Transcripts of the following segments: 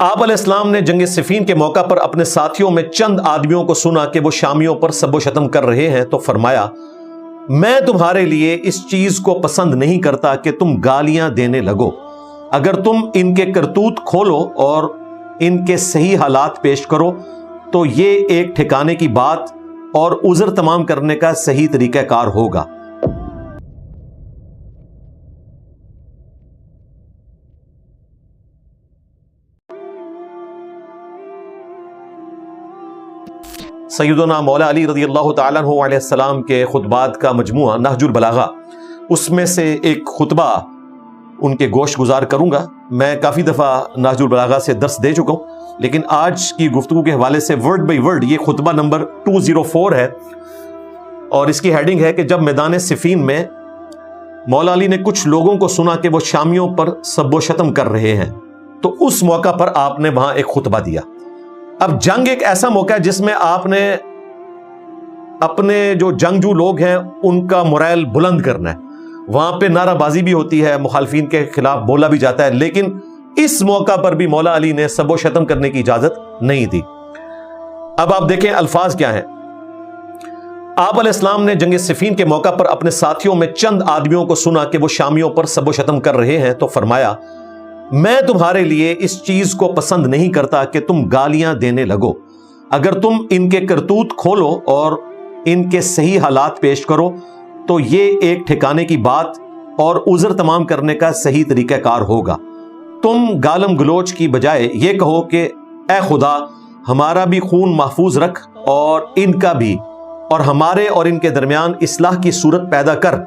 آپ علیہ السلام نے جنگ صفین کے موقع پر اپنے ساتھیوں میں چند آدمیوں کو سنا کہ وہ شامیوں پر سب و شتم کر رہے ہیں تو فرمایا، میں تمہارے لیے اس چیز کو پسند نہیں کرتا کہ تم گالیاں دینے لگو۔ اگر تم ان کے کرتوت کھولو اور ان کے صحیح حالات پیش کرو تو یہ ایک ٹھکانے کی بات اور عذر تمام کرنے کا صحیح طریقہ کار ہوگا۔ سیدنا مولا علی رضی اللہ تعالیٰ عنہ علیہ السلام کے خطبات کا مجموعہ نہج البلاغہ، اس میں سے ایک خطبہ ان کے گوشت گزار کروں گا۔ میں کافی دفعہ نہج البلاغہ سے درس دے چکا ہوں، لیکن آج کی گفتگو کے حوالے سے ورڈ بائی ورڈ یہ خطبہ نمبر 204 ہے، اور اس کی ہیڈنگ ہے کہ جب میدان صفین میں مولا علی نے کچھ لوگوں کو سنا کہ وہ شامیوں پر سب و شتم کر رہے ہیں تو اس موقع پر آپ نے وہاں ایک خطبہ دیا۔ اب جنگ ایک ایسا موقع ہے جس میں آپ نے اپنے جو جنگجو لوگ ہیں ان کا مورائل بلند کرنا ہے۔ وہاں پہ نعرہ بازی بھی ہوتی ہے، مخالفین کے خلاف بولا بھی جاتا ہے، لیکن اس موقع پر بھی مولا علی نے سب و شتم کرنے کی اجازت نہیں دی۔ اب آپ دیکھیں الفاظ کیا ہیں۔ آپ علیہ السلام نے جنگ صفین کے موقع پر اپنے ساتھیوں میں چند آدمیوں کو سنا کہ وہ شامیوں پر سب و شتم کر رہے ہیں تو فرمایا، میں تمہارے لیے اس چیز کو پسند نہیں کرتا کہ تم گالیاں دینے لگو۔ اگر تم ان کے کرتوت کھولو اور ان کے صحیح حالات پیش کرو تو یہ ایک ٹھکانے کی بات اور عذر تمام کرنے کا صحیح طریقہ کار ہوگا۔ تم گالم گلوچ کی بجائے یہ کہو کہ اے خدا، ہمارا بھی خون محفوظ رکھ اور ان کا بھی، اور ہمارے اور ان کے درمیان اصلاح کی صورت پیدا کر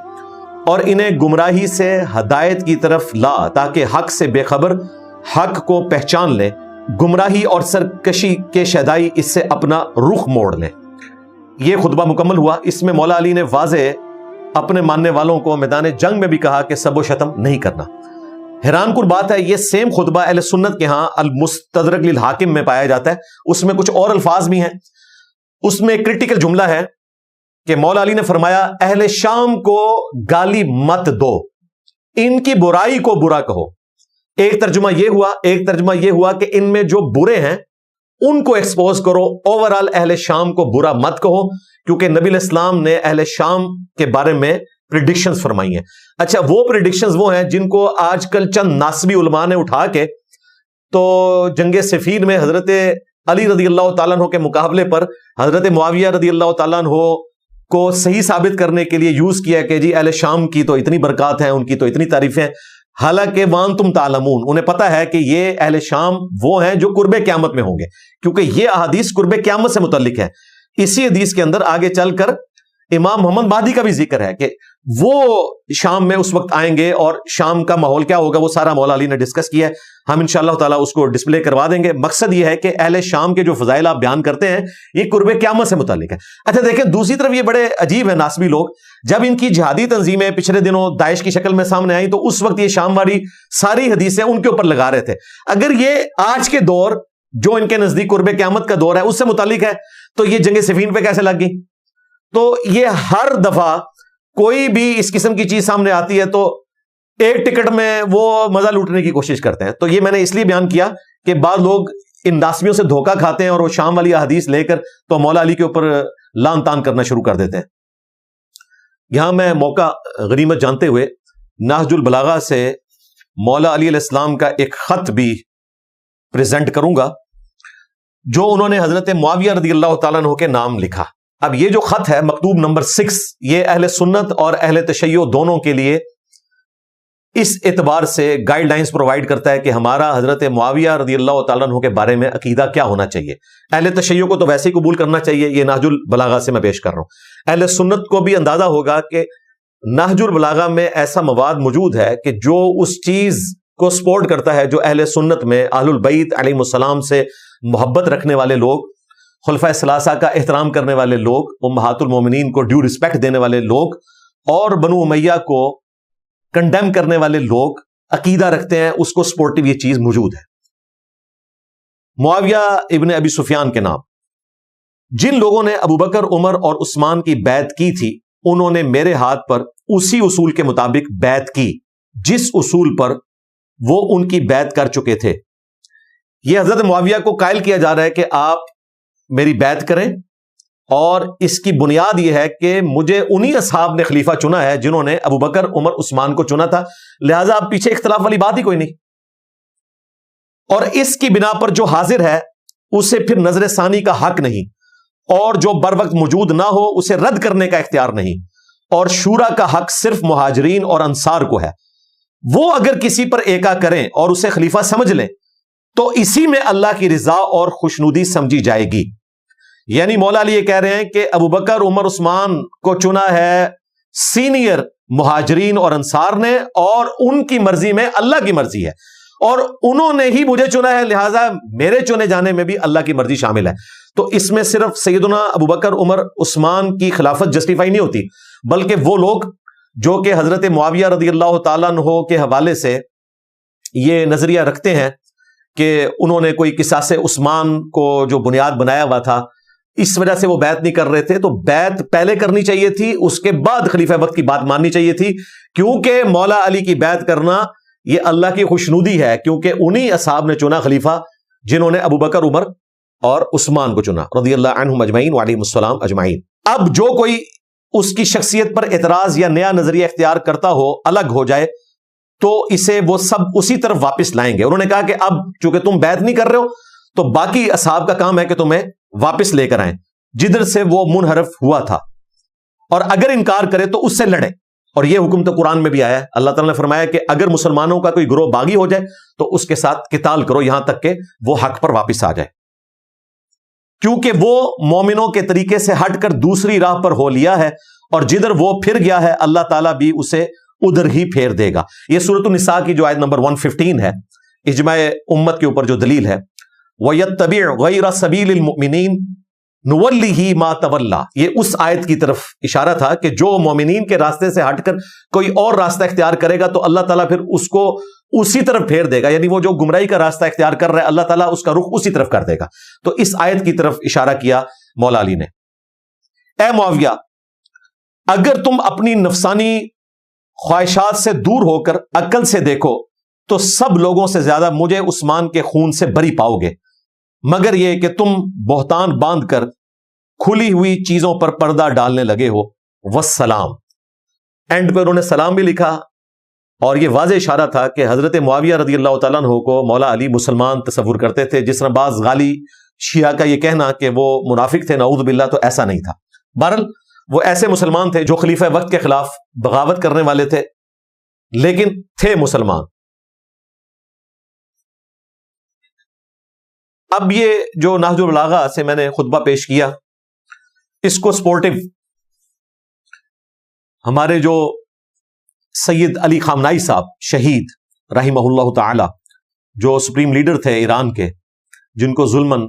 اور انہیں گمراہی سے ہدایت کی طرف لا تاکہ حق سے بے خبر حق کو پہچان لیں، گمراہی اور سرکشی کے شیدائی اس سے اپنا رخ موڑ لیں۔ یہ خطبہ مکمل ہوا۔ اس میں مولا علی نے واضح اپنے ماننے والوں کو میدان جنگ میں بھی کہا کہ سب و شتم نہیں کرنا۔ حیران کن بات ہے، یہ سیم خطبہ اہل سنت کے ہاں المستدرک للحاکم میں پایا جاتا ہے۔ اس میں کچھ اور الفاظ بھی ہیں۔ اس میں ایک کریٹیکل جملہ ہے کہ مولا علی نے فرمایا، اہل شام کو گالی مت دو، ان کی برائی کو برا کہو۔ ایک ترجمہ یہ ہوا کہ ان میں جو برے ہیں ان کو ایکسپوز کرو، اوورال اہل شام کو برا مت کہو، کیونکہ نبی علیہ السلام نے اہل شام کے بارے میں پریڈکشنز فرمائی ہیں۔ اچھا، وہ پریڈکشنز وہ ہیں جن کو آج کل چند ناسبی علماء نے اٹھا کے تو جنگ صفین میں حضرت علی رضی اللہ تعالیٰ عنہ کے مقابلے پر حضرت معاویہ رضی اللہ تعالیٰ عنہ کو صحیح ثابت کرنے کے لیے یوز کیا کہ جی اہل شام کی تو اتنی برکات ہیں، ان کی تو اتنی تعریفیں، حالانکہ وانتم تعلمون، انہیں پتا ہے کہ یہ اہل شام وہ ہیں جو قرب قیامت میں ہوں گے، کیونکہ یہ احادیث قرب قیامت سے متعلق ہے۔ اسی حدیث کے اندر آگے چل کر امام محمد مہدی کا بھی ذکر ہے کہ وہ شام میں اس وقت آئیں گے، اور شام کا ماحول کیا ہوگا وہ سارا مولا علی نے ڈسکس کیا ہے۔ ہم انشاءاللہ تعالیٰ اس کو ڈسپلے کروا دیں گے۔ مقصد یہ ہے کہ اہل شام کے جو فضائل آپ بیان کرتے ہیں یہ قرب قیامت سے متعلق ہے۔ اچھا دیکھیں، دوسری طرف یہ بڑے عجیب ہیں ناسبی لوگ، جب ان کی جہادی تنظیمیں پچھلے دنوں داعش کی شکل میں سامنے آئیں تو اس وقت یہ شام والی ساری حدیثیں ان کے اوپر لگا رہے تھے۔ اگر یہ آج کے دور جو ان کے نزدیک قرب قیامت کا دور ہے اس سے متعلق ہے تو یہ جنگ صفین پہ کیسے لگ گئی؟ تو یہ ہر دفعہ کوئی بھی اس قسم کی چیز سامنے آتی ہے تو ایک ٹکٹ میں وہ مزہ لوٹنے کی کوشش کرتے ہیں۔ تو یہ میں نے اس لیے بیان کیا کہ بعض لوگ ان ناسبیوں سے دھوکہ کھاتے ہیں اور وہ شام والی حدیث لے کر تو مولا علی کے اوپر لان تان کرنا شروع کر دیتے ہیں۔ یہاں میں موقع غنیمت جانتے ہوئے نہج البلاغہ سے مولا علی علیہ السلام کا ایک خط بھی پریزنٹ کروں گا جو انہوں نے حضرت معاویہ رضی اللہ تعالیٰ عنہ کے نام لکھا۔ اب یہ جو خط ہے مکتوب نمبر 6، یہ اہل سنت اور اہل تشیع دونوں کے لیے اس اعتبار سے گائیڈ لائنز پرووائیڈ کرتا ہے کہ ہمارا حضرت معاویہ رضی اللہ تعالیٰ عنہ کے بارے میں عقیدہ کیا ہونا چاہیے۔ اہل تشیع کو تو ویسے ہی قبول کرنا چاہیے، یہ نہج البلاغہ سے میں پیش کر رہا ہوں۔ اہل سنت کو بھی اندازہ ہوگا کہ نہج البلاغہ میں ایسا مواد موجود ہے کہ جو اس چیز کو سپورٹ کرتا ہے جو اہل سنت میں اہل البیت علیہم السلام سے محبت رکھنے والے لوگ، خلفائے ثلاثہ کا احترام کرنے والے لوگ، امہات المومنین کو ڈیو رسپیکٹ دینے والے لوگ، اور بنو امیہ کو کنڈیم کرنے والے لوگ عقیدہ رکھتے ہیں، اس کو سپورٹیو یہ چیز موجود ہے۔ معاویہ ابن ابی سفیان کے نام، جن لوگوں نے ابو بکر، عمر اور عثمان کی بیعت کی تھی انہوں نے میرے ہاتھ پر اسی اصول کے مطابق بیعت کی جس اصول پر وہ ان کی بیعت کر چکے تھے۔ یہ حضرت معاویہ کو قائل کیا جا رہا ہے کہ آپ میری بیعت کریں، اور اس کی بنیاد یہ ہے کہ مجھے انہی اصحاب نے خلیفہ چنا ہے جنہوں نے ابو بکر، عمر، عثمان کو چنا تھا، لہذا اب پیچھے اختلاف والی بات ہی کوئی نہیں، اور اس کی بنا پر جو حاضر ہے اسے پھر نظر ثانی کا حق نہیں، اور جو بر وقت موجود نہ ہو اسے رد کرنے کا اختیار نہیں، اور شورا کا حق صرف مہاجرین اور انصار کو ہے۔ وہ اگر کسی پر ایکا کریں اور اسے خلیفہ سمجھ لیں تو اسی میں اللہ کی رضا اور خوشنودی سمجھی جائے گی۔ یعنی مولا علی یہ کہہ رہے ہیں کہ ابو بکر، عمر، عثمان کو چنا ہے سینئر مہاجرین اور انصار نے، اور ان کی مرضی میں اللہ کی مرضی ہے، اور انہوں نے ہی مجھے چنا ہے، لہٰذا میرے چنے جانے میں بھی اللہ کی مرضی شامل ہے۔ تو اس میں صرف سیدنا ابو بکر، عمر، عثمان کی خلافت جسٹیفائی نہیں ہوتی، بلکہ وہ لوگ جو کہ حضرت معاویہ رضی اللہ تعالیٰ عنہ کے حوالے سے یہ نظریہ رکھتے ہیں کہ انہوں نے کوئی قصاص عثمان کو جو بنیاد بنایا ہوا تھا، اس وجہ سے وہ بیعت نہیں کر رہے تھے، تو بیعت پہلے کرنی چاہیے تھی، اس کے بعد خلیفہ وقت کی بات ماننی چاہیے تھی، کیونکہ مولا علی کی بیعت کرنا یہ اللہ کی خوشنودی ہے، کیونکہ انہی اصحاب نے چنا خلیفہ جنہوں نے ابو بکر، عمر اور عثمان کو چنا رضی اللہ عنہم اجمعین وعلیہم السلام اجمعین۔ اب جو کوئی اس کی شخصیت پر اعتراض یا نیا نظریہ اختیار کرتا ہو، الگ ہو جائے، تو اسے وہ سب اسی طرف واپس لائیں گے۔ انہوں نے کہا کہ اب چونکہ تم بیعت نہیں کر رہے ہو تو باقی اصحاب کا کام ہے کہ تمہیں واپس لے کر آئیں جدھر سے وہ منحرف ہوا تھا، اور اگر انکار کرے تو اس سے لڑیں، اور یہ حکم تو قرآن میں بھی آیا ہے۔ اللہ تعالیٰ نے فرمایا کہ اگر مسلمانوں کا کوئی گروہ باغی ہو جائے تو اس کے ساتھ قتال کرو یہاں تک کہ وہ حق پر واپس آ جائے، کیونکہ وہ مومنوں کے طریقے سے ہٹ کر دوسری راہ پر ہو لیا ہے، اور جدھر وہ پھر گیا ہے اللہ تعالیٰ بھی اسے ادھر ہی پھیر دے گا۔ یہ سورۃ النساء کی جو آیت نمبر 115 ہے، اجماع امت کے اوپر جو دلیل ہے، وَيَتَّبِعْ غَيْرَ سَبِيلِ الْمُؤْمِنِينَ نُوَلِّهِ مَا تَوَلَّى، یہ اس آیت کی طرف اشارہ تھا کہ جو مومنین کے راستے سے ہٹ کر کوئی اور راستہ اختیار کرے گا تو اللہ تعالیٰ پھر اس کو اسی طرف پھیر دے گا، یعنی وہ جو گمراہی کا راستہ اختیار کر رہا ہے اللہ تعالیٰ اس کا رخ اسی طرف کر دے گا۔ تو اس آیت کی طرف اشارہ کیا مولا علی نے۔ اے معاویہ، اگر تم اپنی نفسانی خواہشات سے دور ہو کر عقل سے دیکھو تو سب لوگوں سے زیادہ مجھے عثمان کے خون سے بری پاؤ گے، مگر یہ کہ تم بہتان باندھ کر کھلی ہوئی چیزوں پر پردہ ڈالنے لگے ہو۔ والسلام، اینڈ پہ انہوں نے سلام بھی لکھا، اور یہ واضح اشارہ تھا کہ حضرت معاویہ رضی اللہ تعالیٰ عنہ کو مولا علی مسلمان تصور کرتے تھے، جس طرح بعض غالی شیعہ کا یہ کہنا کہ وہ منافق تھے، نعوذ باللہ، تو ایسا نہیں تھا۔ بہرحال وہ ایسے مسلمان تھے جو خلیفہ وقت کے خلاف بغاوت کرنے والے تھے، لیکن تھے مسلمان۔ اب یہ جو نہج البلاغہ سے میں نے خطبہ پیش کیا، اس کو سپورٹو ہمارے جو سید علی خامنائی صاحب شہید رحمہ اللہ تعالی، جو سپریم لیڈر تھے ایران کے، جن کو ظلماً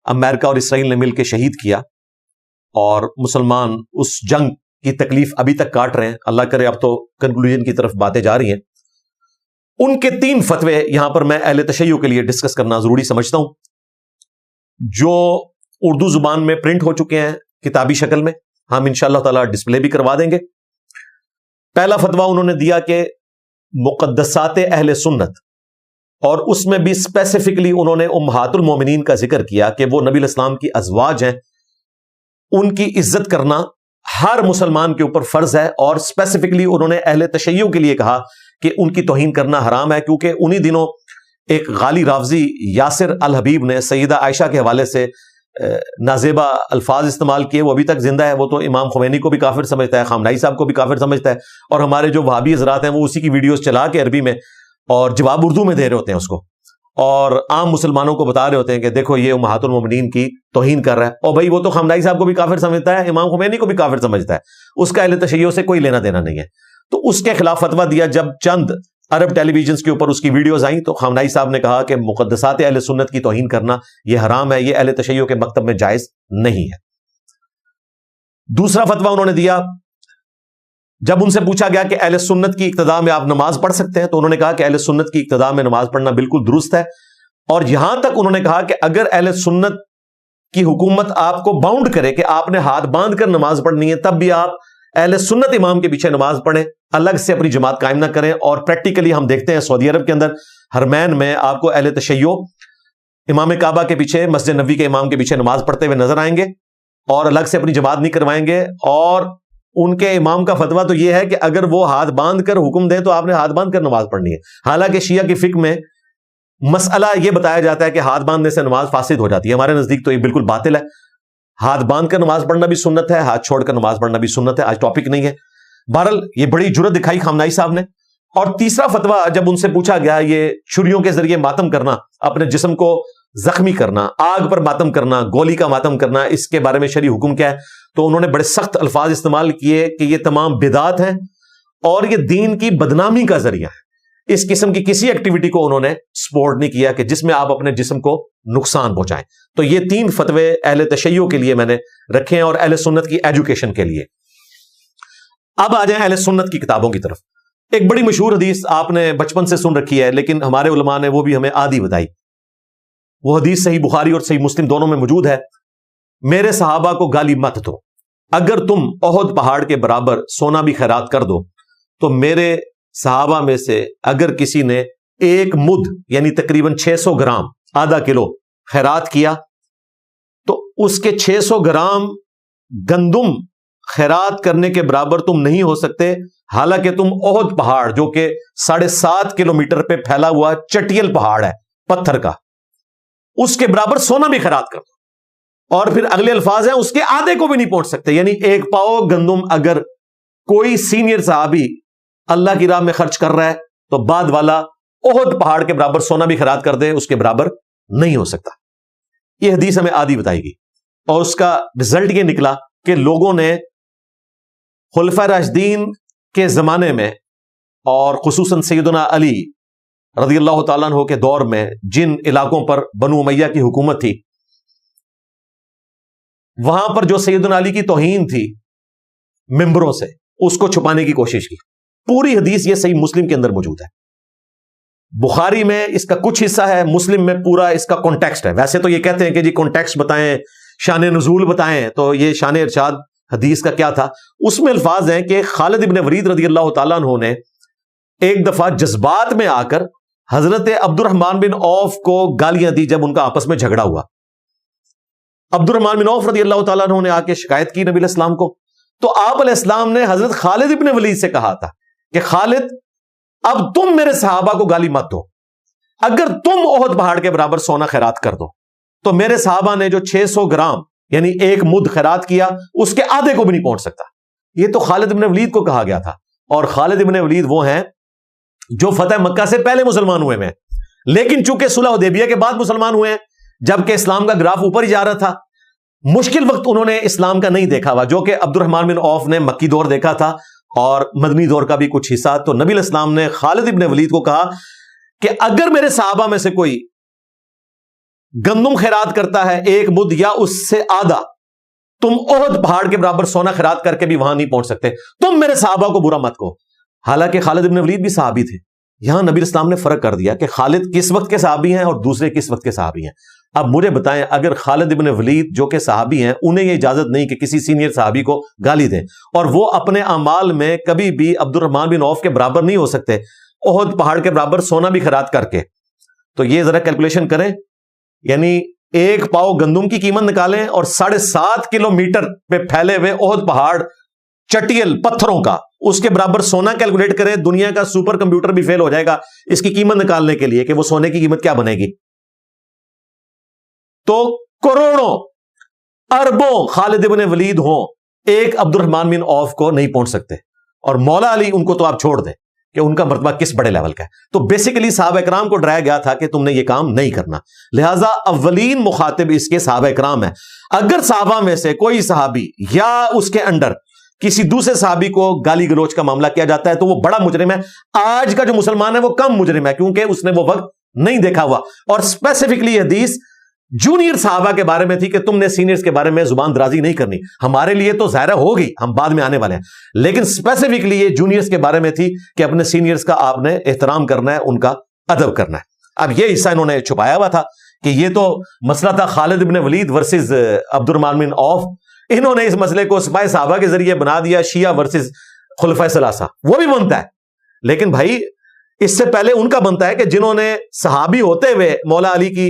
امریکہ اور اسرائیل نے مل کے شہید کیا، اور مسلمان اس جنگ کی تکلیف ابھی تک کاٹ رہے ہیں، اللہ کرے اب تو کنکلوژن کی طرف باتیں جا رہی ہیں۔ ان کے 3 فتوے یہاں پر میں اہل تشیع کے لیے ڈسکس کرنا ضروری سمجھتا ہوں، جو اردو زبان میں پرنٹ ہو چکے ہیں کتابی شکل میں، ہم انشاءاللہ تعالی ڈسپلے بھی کروا دیں گے۔ پہلا فتویٰ انہوں نے دیا کہ مقدسات اہل سنت، اور اس میں بھی اسپیسیفکلی انہوں نے امہات المومنین کا ذکر کیا کہ وہ نبی علیہ السلام کی ازواج ہیں، ان کی عزت کرنا ہر مسلمان کے اوپر فرض ہے، اور اسپیسیفکلی انہوں نے اہل تشیع کے لیے کہا کہ ان کی توہین کرنا حرام ہے، کیونکہ انہی دنوں ایک غالی رافضی یاسر الحبیب نے سیدہ عائشہ کے حوالے سے نازیبہ الفاظ استعمال کیے، وہ ابھی تک زندہ ہے، وہ تو امام خمینی کو بھی کافر سمجھتا ہے، خامنائی صاحب کو بھی کافر سمجھتا ہے، اور ہمارے جو وہابی حضرات ہیں وہ اسی کی ویڈیوز چلا کے عربی میں اور جواب اردو میں دے رہے ہوتے ہیں اس کو، اور عام مسلمانوں کو بتا رہے ہوتے ہیں کہ دیکھو یہ امہات المومنین کی توہین کر رہا ہے، اور بھائی وہ تو خامنائی صاحب کو بھی کافر سمجھتا ہے، امام خمینی کو بھی کافر سمجھتا ہے، اس کا اہل تشیع سے کوئی لینا دینا نہیں ہے۔ تو اس کے خلاف فتویٰ دیا۔ جب چند عرب ٹیلی ویژنز کے اوپر اس کی ویڈیوز آئیں تو خامنائی صاحب نے کہا کہ مقدسات اہل سنت کی توہین کرنا یہ حرام ہے، یہ اہل تشیع کے مکتب میں جائز نہیں ہے۔ دوسرا فتویٰ انہوں نے دیا، جب ان سے پوچھا گیا کہ اہل سنت کی اقتداء میں آپ نماز پڑھ سکتے ہیں، تو انہوں نے کہا کہ اہل سنت کی اقتداء میں نماز پڑھنا بالکل درست ہے، اور یہاں تک انہوں نے کہا کہ اگر اہل سنت کی حکومت آپ کو باؤنڈ کرے کہ آپ نے ہاتھ باندھ کر نماز پڑھنی ہے، تب بھی آپ اہل سنت امام کے پیچھے نماز پڑھیں، الگ سے اپنی جماعت قائم نہ کریں۔ اور پریکٹیکلی ہم دیکھتے ہیں سعودی عرب کے اندر حرمین میں آپ کو اہل تشیع امام کعبہ کے پیچھے مسجد نبوی کے امام کے پیچھے نماز پڑھتے ہوئے نظر آئیں گے اور الگ سے اپنی جماعت نہیں کروائیں گے. اور ان کے امام کا فتویٰ تو یہ ہے کہ اگر وہ ہاتھ باندھ کر حکم دیں تو آپ نے ہاتھ باندھ کر نماز پڑھنی ہے. حالانکہ شیعہ کی فقہ میں مسئلہ یہ بتایا جاتا ہے کہ ہاتھ باندھنے سے نماز فاسد ہو جاتی ہے. ہمارے نزدیک تو یہ بالکل باطل ہے. ہاتھ باندھ کر نماز پڑھنا بھی سنت ہے, ہاتھ چھوڑ کر نماز پڑھنا بھی سنت ہے. آج ٹاپک نہیں ہے. بہرحال یہ بڑی جرت دکھائی خامنائی صاحب نے. اور تیسرا فتویٰ جب ان سے پوچھا گیا, یہ چھریوں کے ذریعے ماتم کرنا, اپنے جسم کو زخمی کرنا, آگ پر ماتم کرنا, گولی کا ماتم کرنا, اس کے بارے میں شرعی حکم کیا ہے, تو انہوں نے بڑے سخت الفاظ استعمال کیے کہ یہ تمام بدعات ہیں اور یہ دین کی بدنامی کا ذریعہ ہے. اس قسم کی کسی ایکٹیویٹی کو انہوں نے سپورٹ نہیں کیا کہ جس میں آپ اپنے جسم کو نقصان پہنچائیں. تو یہ 3 فتوے اہل تشیع کے لیے میں نے رکھے ہیں اور اہل سنت کی ایجوکیشن کے لیے. اب آ جائیں اہل سنت کی کتابوں کی طرف. ایک بڑی مشہور حدیث آپ نے بچپن سے سن رکھی ہے, لیکن ہمارے علماء نے وہ بھی ہمیں آدھی بتائی. وہ حدیث صحیح بخاری اور صحیح مسلم دونوں میں موجود ہے. میرے صحابہ کو گالی مت دو, اگر تم احد پہاڑ کے برابر سونا بھی خیرات کر دو تو میرے صحابہ میں سے اگر کسی نے 1 مد یعنی تقریباً 600 گرام آدھا کلو خیرات کیا تو اس کے 600 گرام گندم خیرات کرنے کے برابر تم نہیں ہو سکتے, حالانکہ تم احد پہاڑ جو کہ 7.5 کلومیٹر پہ پھیلا ہوا چٹیل پہاڑ ہے پتھر کا, اس کے برابر سونا بھی خیرات کر دو. اور پھر اگلے الفاظ ہیں اس کے آدھے کو بھی نہیں پہنچ سکتے. یعنی 1 پاؤ گندم اگر کوئی سینئر صحابی اللہ کی راہ میں خرچ کر رہا ہے تو بعد والا احد پہاڑ کے برابر سونا بھی خیرات کر دے, اس کے برابر نہیں ہو سکتا. یہ حدیث ہمیں آدھی بتائی گئی اور اس کا رزلٹ یہ نکلا کہ لوگوں نے خلفائے راشدین کے زمانے میں اور خصوصاً سیدنا علی رضی اللہ تعالیٰ عنہ کے دور میں جن علاقوں پر بنو امیہ کی حکومت تھی, وہاں پر جو سیدنا علی کی توہین تھی ممبروں سے, اس کو چھپانے کی کوشش کی. پوری حدیث یہ صحیح مسلم کے اندر موجود ہے. بخاری میں اس کا کچھ حصہ ہے, مسلم میں پورا اس کا کانٹیکسٹ ہے. ویسے تو یہ کہتے ہیں کہ جی کانٹیکسٹ بتائیں, شان نزول بتائیں, تو یہ شان ارشاد حدیث کا کیا تھا. اس میں الفاظ ہیں کہ خالد ابن ولید رضی اللہ تعالیٰ عنہ نے ایک دفعہ جذبات میں آ کر حضرت عبد الرحمن بن عوف کو گالیاں دی جب ان کا آپس میں جھگڑا ہوا. عبد الرحمن بن عوف رضی اللہ تعالیٰ عنہ نے آ کے شکایت کی نبی علیہ السلام کو, تو آپ علیہ السلام نے حضرت خالد ابن ولید سے کہا تھا کہ خالد اب تم میرے صحابہ کو گالی مت دو, اگر تم احد پہاڑ کے برابر سونا خیرات کر دو تو میرے صحابہ نے جو 600 گرام یعنی 1 مد خیرات کیا اس کے آدھے کو بھی نہیں پہنچ سکتا. یہ تو خالد ابن ولید کو کہا گیا تھا, اور خالد ابن ولید وہ ہیں جو فتح مکہ سے پہلے مسلمان ہوئے ہیں, لیکن چونکہ صلح حدیبیہ کے بعد مسلمان ہوئے ہیں, جبکہ اسلام کا گراف اوپر ہی جا رہا تھا. مشکل وقت انہوں نے اسلام کا نہیں دیکھا ہوا, جو کہ عبد الرحمن بن عوف نے مکی دور دیکھا تھا اور مدنی دور کا بھی کچھ حصہ. تو نبی علیہ السلام نے خالد ابن ولید کو کہا کہ اگر میرے صحابہ میں سے کوئی گندم خیرات کرتا ہے 1 مد یا اس سے آدھا, تم احد پہاڑ کے برابر سونا خیرات کر کے بھی وہاں نہیں پہنچ سکتے, تم میرے صحابہ کو برا مت کہو. حالانکہ خالد ابن ولید بھی صحابی تھے. یہاں نبی اسلام نے فرق کر دیا کہ خالد کس وقت کے صحابی ہیں اور دوسرے کس وقت کے صحابی ہیں. اب مجھے بتائیں, اگر خالد ابن ولید جو کہ صحابی ہیں انہیں یہ اجازت نہیں کہ کسی سینئر صحابی کو گالی دیں, اور وہ اپنے اعمال میں کبھی بھی عبد الرحمن بن عوف کے برابر نہیں ہو سکتے احد پہاڑ کے برابر سونا بھی خیرات کر کے, تو یہ ذرا کیلکولیشن کریں. یعنی 1 پاؤ گندم کی قیمت نکالیں اور 7.5 کلومیٹر پہ پھیلے ہوئے احد پہاڑ چٹیل پتھروں کا, اس کے برابر سونا کیلکولیٹ کریں. دنیا کا سپر کمپیوٹر بھی فیل ہو جائے گا اس کی قیمت نکالنے کے لیے کہ وہ سونے کی قیمت کیا بنے گی. تو کروڑوں اربوں خالد ابن ولید ہوں, ایک عبد الرحمن بن عوف کو نہیں پہنچ سکتے. اور مولا علی ان کو تو آپ چھوڑ دیں کہ ان کا مرتبہ کس بڑے لیول کا ہے. تو بیسیکلی صحابہ کرام کو ڈرایا گیا تھا کہ تم نے یہ کام نہیں کرنا, لہٰذا اولین مخاطب اس کے صحابہ کرام ہے. اگر صحابہ میں سے کوئی صحابی یا اس کے انڈر کسی دوسرے صحابی کو گالی گلوچ کا معاملہ کیا جاتا ہے تو وہ بڑا مجرم ہے. آج کا جو مسلمان ہے وہ کم مجرم ہے, کیونکہ اس نے وہ وقت نہیں دیکھا ہوا. اور اسپیسیفکلی حدیث جونیئر صحابہ کے بارے میں تھی کہ تم نے سینئرز کے بارے میں زبان درازی نہیں کرنی. ہمارے لیے تو ظاہر ہوگی, ہم بعد میں آنے والے ہیں, لیکن اسپیسیفکلی یہ جونیئرز کے بارے میں تھی کہ اپنے سینئرز کا آپ نے احترام کرنا ہے, ان کا ادب کرنا ہے. اب یہ حصہ انہوں نے چھپایا ہوا تھا کہ یہ تو مسئلہ تھا خالد ابن ولید ورسز عبد الرحمن بن عوف. انہوں نے اس مسئلے کو سپاہ صحابہ کے ذریعے بنا دیا شیعہ ورسز خلفائے ثلاثہ. وہ بھی بنتا ہے, لیکن بھائی اس سے پہلے ان کا بنتا ہے کہ جنہوں نے صحابی ہوتے ہوئے مولا علی کی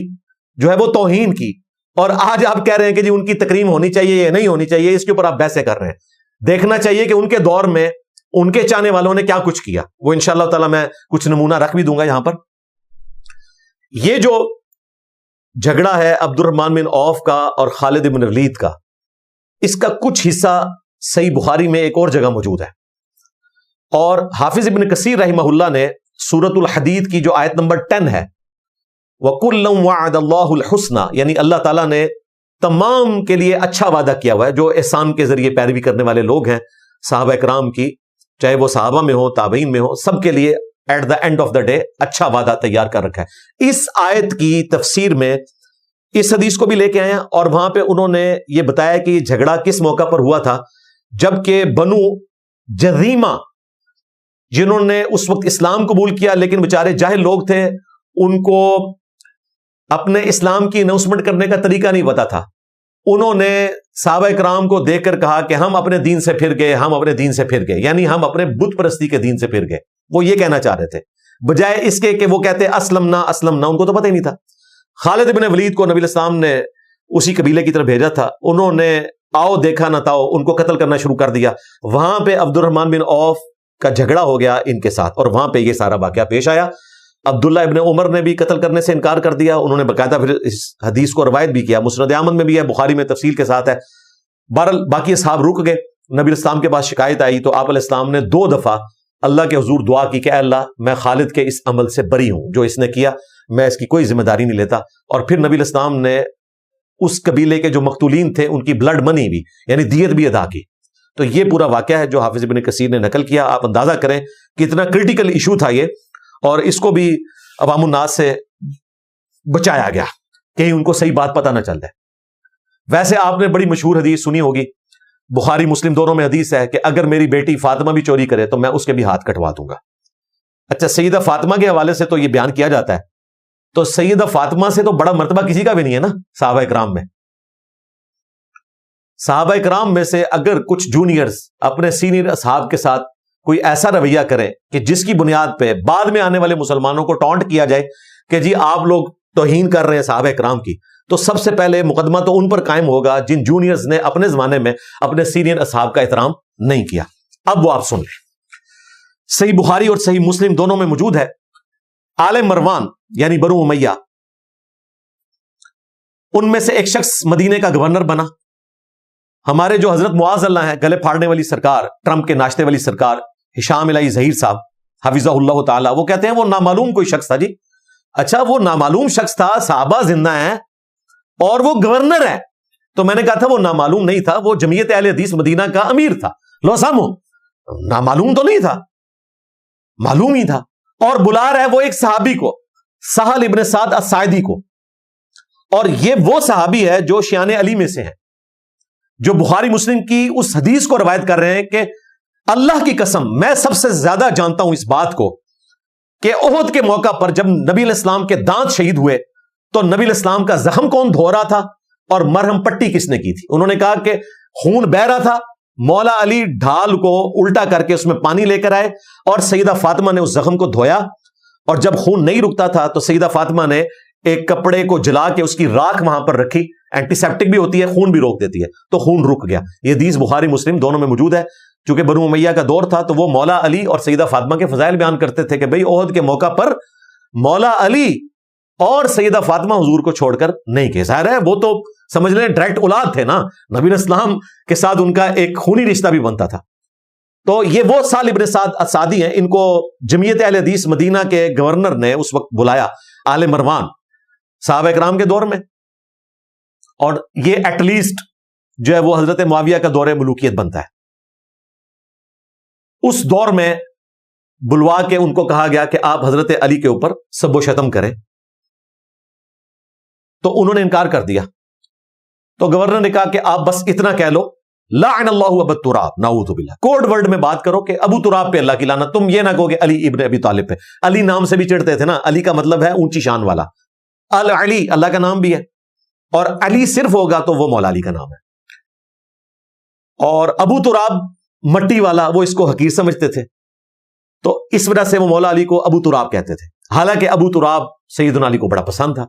جو ہے وہ توہین کی، اور آج آپ کہہ رہے ہیں کہ جی ان کی تکریم ہونی چاہیے یا نہیں ہونی چاہیے، اس کے اوپر آپ بحثیں کر رہے ہیں۔ دیکھنا چاہیے کہ ان کے دور میں ان کے چاہنے والوں نے کیا کچھ کیا، وہ انشاءاللہ تعالی میں کچھ نمونہ رکھ بھی دوں گا یہاں پر۔ یہ جو جھگڑا ہے عبد الرحمن بن عوف کا اور خالد بن ولید کا، اس کا کچھ حصہ صحیح بخاری میں ایک اور جگہ موجود ہے، اور حافظ ابن کثیر رحمہ اللہ نے سورۃ الحدید کی جو آیت نمبر 10 ہے، وَكُلًّا وَعَدَ اللَّهُ الْحُسْنَى، یعنی اللہ تعالیٰ نے تمام کے لیے اچھا وعدہ کیا ہوا ہے، جو احسان کے ذریعے پیروی کرنے والے لوگ ہیں صحابہ اکرام کی، چاہے وہ صحابہ میں ہو تابعین میں ہو، سب کے لیے at the end of the day اچھا وعدہ تیار کر رکھا ہے۔ اس آیت کی تفسیر میں اس حدیث کو بھی لے کے آئے ہیں، اور وہاں پہ انہوں نے یہ بتایا کہ یہ جھگڑا کس موقع پر ہوا تھا، جبکہ بنو جذیمہ جنہوں نے اس وقت اسلام قبول کیا لیکن بیچارے جاہل لوگ تھے، ان کو اپنے اسلام کی اناؤنسمنٹ کرنے کا طریقہ نہیں پتا تھا، انہوں نے صحابہ اکرام کو دیکھ کر کہا کہ ہم اپنے دین سے پھر گئے، ہم اپنے دین سے پھر گئے، یعنی ہم اپنے بت پرستی کے دین سے پھر گئے۔ وہ یہ کہنا چاہ رہے تھے، بجائے اس کے کہ وہ کہتے اسلمنا اسلمنا، ان کو تو پتہ ہی نہیں تھا۔ خالد بن ولید کو نبی الاسلام نے اسی قبیلے کی طرف بھیجا تھا، انہوں نے آؤ دیکھا نہ تاؤ ان کو قتل کرنا شروع کر دیا۔ وہاں پہ عبد الرحمن بن عوف کا جھگڑا ہو گیا ان کے ساتھ، اور وہاں پہ یہ سارا واقعہ پیش آیا۔ عبداللہ ابن عمر نے بھی قتل کرنے سے انکار کر دیا، انہوں نے باقاعدہ پھر اس حدیث کو روایت بھی کیا، مسند احمد میں بھی ہے، بخاری میں تفصیل کے ساتھ ہے۔ بہرحال باقی اصحاب رک گئے، نبی الاسلام کے پاس شکایت آئی تو آپ علیہ السلام نے 2 دفعہ اللہ کے حضور دعا کی کہ اے اللہ میں خالد کے اس عمل سے بری ہوں، جو اس نے کیا میں اس کی کوئی ذمہ داری نہیں لیتا، اور پھر نبی الاسلام نے اس قبیلے کے جو مقتولین تھے ان کی بلڈ منی بھی یعنی دیت بھی ادا کی۔ تو یہ پورا واقعہ ہے جو حافظ ابن کثیر نے نقل کیا، آپ اندازہ کریں کتنا کرٹیکل ایشو تھا یہ، اور اس کو بھی عوام الناس سے بچایا گیا، کہیں ان کو صحیح بات پتہ نہ چل جائے۔ ویسے آپ نے بڑی مشہور حدیث سنی ہوگی، بخاری مسلم دونوں میں حدیث ہے کہ اگر میری بیٹی فاطمہ بھی چوری کرے تو میں اس کے بھی ہاتھ کٹوا دوں گا۔ اچھا، سیدہ فاطمہ کے حوالے سے تو یہ بیان کیا جاتا ہے، تو سیدہ فاطمہ سے تو بڑا مرتبہ کسی کا بھی نہیں ہے نا صحابہ اکرام میں۔ صحابہ اکرام میں سے اگر کچھ جونیئرز اپنے سینئر اصحاب کے ساتھ کوئی ایسا رویہ کریں کہ جس کی بنیاد پہ بعد میں آنے والے مسلمانوں کو ٹونٹ کیا جائے کہ جی آپ لوگ توہین کر رہے ہیں صحابہ اکرام کی، تو سب سے پہلے مقدمہ تو ان پر قائم ہوگا جن جونیئرز نے اپنے زمانے میں اپنے سینئر اصحاب کا احترام نہیں کیا۔ اب وہ آپ سن لیں، صحیح بخاری اور صحیح مسلم دونوں میں موجود ہے، آل مروان یعنی بنو امیہ، ان میں سے ایک شخص مدینے کا گورنر بنا۔ ہمارے جو حضرت معاذ اللہ ہیں، گلے پھاڑنے والی سرکار، ٹرمپ کے ناشتے والی سرکار، ہشام الہی ظہیر صاحب حفظہ اللہ تعالی، وہ کہتے ہیں وہ نامعلوم کوئی شخص تھا جی۔ اچھا، وہ نامعلوم شخص تھا، صحابہ زندہ ہیں اور وہ گورنر ہے، تو میں نے کہا تھا وہ نامعلوم نہیں تھا، وہ جمعیت اہل حدیث مدینہ کا امیر تھا۔ لو سامو، نامعلوم تو نہیں تھا، معلوم ہی تھا، اور بلا رہا ہے وہ ایک صحابی کو، سہل ابن سعد الساعدی کو، اور یہ وہ صحابی ہے جو شیان علی میں سے ہیں، جو بخاری مسلم کی اس حدیث کو روایت کر رہے ہیں کہ اللہ کی قسم میں سب سے زیادہ جانتا ہوں اس بات کو کہ احد کے موقع پر جب نبی علیہ السلام کے دانت شہید ہوئے تو نبی علیہ السلام کا زخم کون دھو رہا تھا اور مرہم پٹی کس نے کی تھی۔ انہوں نے کہا کہ خون بہ رہا تھا، مولا علی ڈھال کو الٹا کر کے اس میں پانی لے کر آئے اور سیدہ فاطمہ نے اس زخم کو دھویا، اور جب خون نہیں رکتا تھا تو سیدہ فاطمہ نے ایک کپڑے کو جلا کے اس کی راکھ وہاں پر رکھی، اینٹی سیپٹک بھی ہوتی ہے، خون بھی روک دیتی ہے، تو خون رک گیا۔ یہ حدیث بخاری مسلم دونوں میں موجود ہے۔ چونکہ بنو امیہ کا دور تھا تو وہ مولا علی اور سیدہ فاطمہ کے فضائل بیان کرتے تھے کہ بھئی احد کے موقع پر مولا علی اور سیدہ فاطمہ حضور کو چھوڑ کر نہیں گئے۔ ظاہر ہے وہ تو سمجھ لیں ڈائریکٹ اولاد تھے نا، نبی علیہ السلام کے ساتھ ان کا ایک خونی رشتہ بھی بنتا تھا۔ تو یہ وہ سہل ابن سعد الساعدی ہیں، ان کو جمعیت اہل حدیث مدینہ کے گورنر نے اس وقت بلایا، آل مروان، صحابہ اکرام کے دور میں، اور یہ ایٹ لیسٹ جو ہے وہ حضرت معاویہ کا دور ملوکیت بنتا ہے۔ اس دور میں بلوا کے ان کو کہا گیا کہ آپ حضرت علی کے اوپر سب و شتم کریں، تو انہوں نے انکار کر دیا۔ تو گورنر نے کہا کہ آپ بس اتنا کہہ لو لعن اللہ ابا تراب، نعوذ باللہ، کوڈ ورڈ میں بات کرو کہ ابو تراب پہ اللہ کی لعنت، تم یہ نہ کہو کہ علی ابن ابی طالب پہ۔ علی نام سے بھی چڑھتے تھے نا، علی کا مطلب ہے اونچی شان والا، العلی اللہ کا نام بھی ہے، اور علی صرف ہوگا تو وہ مولا علی کا نام ہے، اور ابو تراب مٹی والا وہ اس کو حقیر سمجھتے تھے، تو اس وجہ سے وہ مولا علی کو ابو تراب کہتے تھے، حالانکہ ابو تراب سیدنا علی کو بڑا پسند تھا۔